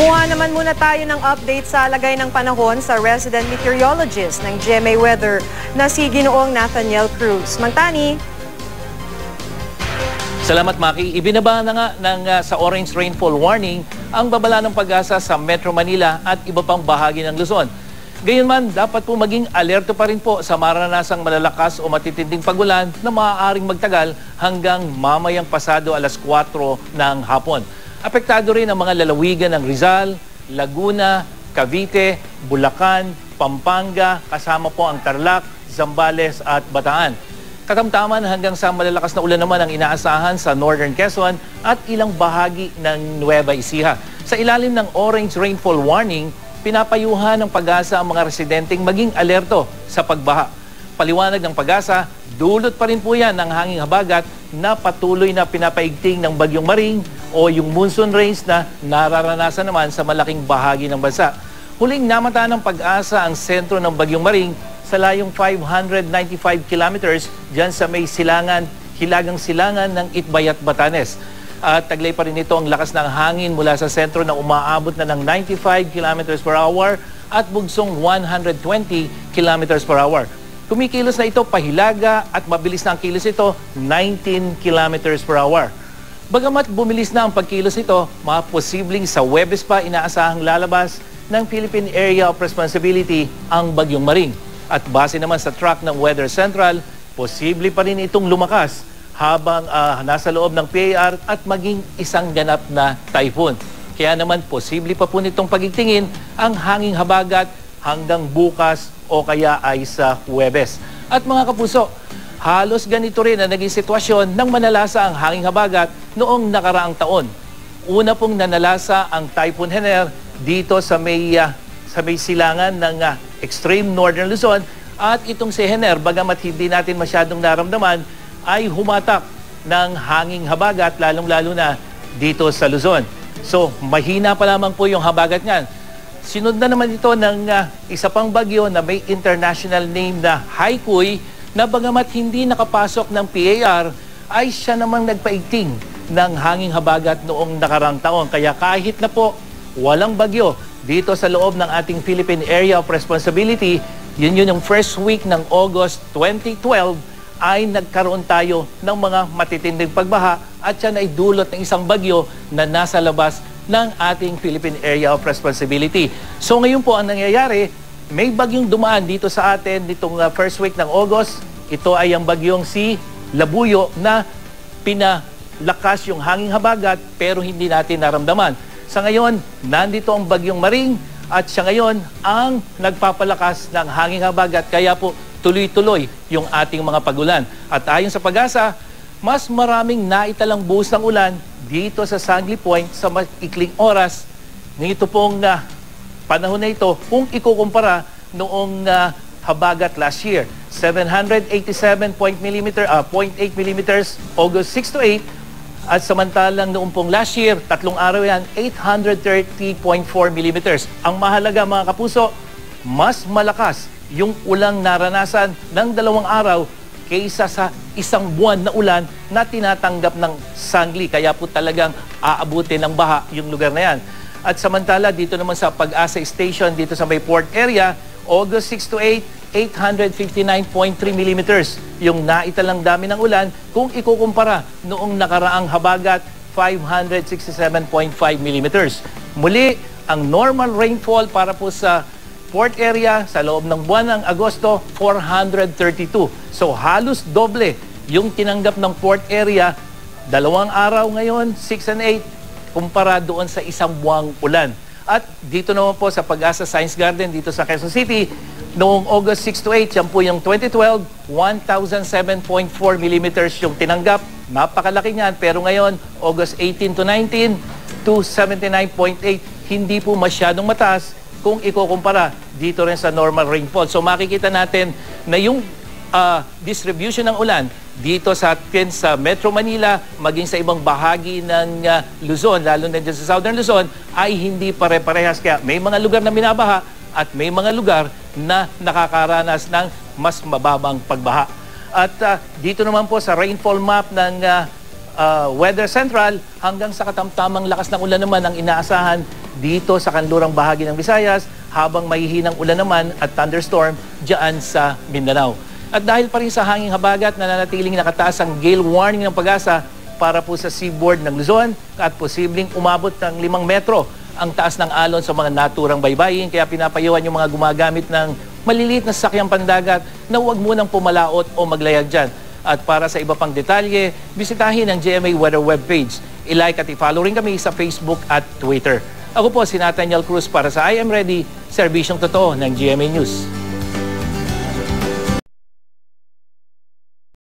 Kumuha naman muna tayo ng update sa lagay ng panahon sa resident meteorologist ng GMA Weather na si Ginoong Nathaniel Cruz. Mangtani. Salamat, Maki. Ibinaba na nga sa orange rainfall warning ang babala ng pag-asa sa Metro Manila at iba pang bahagi ng Luzon. Gayunman, dapat po maging alerto pa rin po sa maranasang malalakas o matitinding pagulan na maaaring magtagal hanggang mamayang pasado alas 4 ng hapon. Apektado rin ang mga lalawigan ng Rizal, Laguna, Cavite, Bulacan, Pampanga, kasama po ang Tarlac, Zambales at Bataan. Katamtaman hanggang sa malalakas na ulan naman ang inaasahan sa Northern Quezon at ilang bahagi ng Nueva Ecija. Sa ilalim ng orange rainfall warning, pinapayuhan ng pag-asa ang mga residenteng maging alerto sa pagbaha. Paliwanag ng pag-asa, dulot pa rin po yan ng hanging habagat na patuloy na pinapaigting ng Bagyong Maring o yung monsoon rains na nararanasan naman sa malaking bahagi ng bansa. Huling namata ng pag-asa ang sentro ng Bagyong Maring sa layong 595 kilometers dyan sa may hilagang silangan ng Itbay at Batanes. At taglay pa rin ito ang lakas ng hangin mula sa sentro na umaabot na ng 95 kilometers per hour at bugsong 120 kilometers per hour. Kumikilos na ito pahilaga at mabilis na ang kilos ito, 19 kilometers per hour. Bagamat bumilis na ang pagkilos nito, posibleng sa Huwebes pa inaasahang lalabas ng Philippine Area of Responsibility ang Bagyong Maring. At base naman sa track ng Weather Central, posible pa rin itong lumakas habang nasa loob ng PAR at maging isang ganap na typhoon. Kaya naman posible pa po nitong pagigtingin ang hanging habagat hanggang bukas o kaya ay sa Huwebes. At mga kapuso, halos ganito rin ang naging sitwasyon ng manalasa ang hanging habagat noong nakaraang taon. Una pong nanalasa ang Typhoon Hener dito sa may silangan ng extreme northern Luzon at itong si Hener, bagamat hindi natin masyadong naramdaman, ay humatak ng hanging habagat lalong-lalo na dito sa Luzon. So mahina pa lamang po yung habagat niyan. Sinunod na naman ito ng isa pang bagyo na may international name na Haikui na bagamat hindi nakapasok ng PAR ay siya namang nagpaigting ng hanging habagat noong nakarang taon. Kaya kahit na po walang bagyo dito sa loob ng ating Philippine Area of Responsibility, yun yung first week ng August 2012 ay nagkaroon tayo ng mga matitinding pagbaha at yan ay dulot ng isang bagyo na nasa labas ng ating Philippine Area of Responsibility. So ngayon po ang nangyayari, may bagyong dumaan dito sa atin nitong first week ng August. Ito ay ang bagyong si Labuyo na pinalakas yung hanging habagat pero hindi natin naramdaman. Sa ngayon, nandito ang Bagyong Maring at siya ngayon ang nagpapalakas ng hanging habagat kaya po tuloy-tuloy yung ating mga pagulan. At ayon sa pag-asa, mas maraming naitalang buhos ng ulan dito sa Sangley Point sa maikling oras nito pong panahon na ito kung ikukumpara noong habagat last year. 787.8 millimeters August 6 to 8 at samantalang noong pong last year, tatlong araw yan, 830.4 millimeters. Ang mahalaga mga kapuso, mas malakas yung ulang naranasan ng 2 araw kaysa sa isang buwan na ulan na tinatanggap ng Sangley. Kaya po talagang aabutin ng baha yung lugar na yan. At samantala dito naman sa Pag-asa Station dito sa may port area, August 6 to 8, 859.3 millimeters yung naitalang dami ng ulan kung ikukumpara noong nakaraang habagat 567.5 millimeters. Muli, ang normal rainfall para po sa port area sa loob ng buwan ng Agosto, 432. So halos doble yung tinanggap ng port area 2 araw ngayon, 6 and 8, kumpara doon sa isang buwang ulan. At dito naman po sa Pag-asa Science Garden dito sa Quezon City, noong August 6 to 8, yan po yung 2012, 1,007.4 millimeters yung tinanggap. Napakalaki niyan. Pero ngayon, August 18 to 19, 279.8, hindi po masyadong mataas kung ikukumpara dito rin sa normal rainfall. So makikita natin na yung distribution ng ulan dito sa atin sa Metro Manila, maging sa ibang bahagi ng Luzon, lalo na dyan sa Southern Luzon, ay hindi pare-parehas. Kaya may mga lugar na binabaha at may mga lugar na nakakaranas ng mas mababang pagbaha. At dito naman po sa rainfall map ng Weather Central, hanggang sa katamtamang lakas ng ulan naman ang inaasahan dito sa kanlurang bahagi ng Visayas, habang mahihinang ulan naman at thunderstorm dyan sa Mindanao. At dahil pa rin sa hanging habagat, nananatiling nakataas ang gale warning ng Pag-asa para po sa seaboard ng Luzon at posibleng umabot ng 5 metro ang taas ng alon sa mga naturang baybayin. Kaya pinapayuhan yung mga gumagamit ng maliliit na sasakyang pandagat na huwag munang pumalaot o maglayag dyan. At para sa iba pang detalye, bisitahin ang GMA Weather webpage. I-like at i-follow rin kami sa Facebook at Twitter. Ako po si Nathaniel Cruz para sa I Am Ready, serbisyong totoo ng GMA News.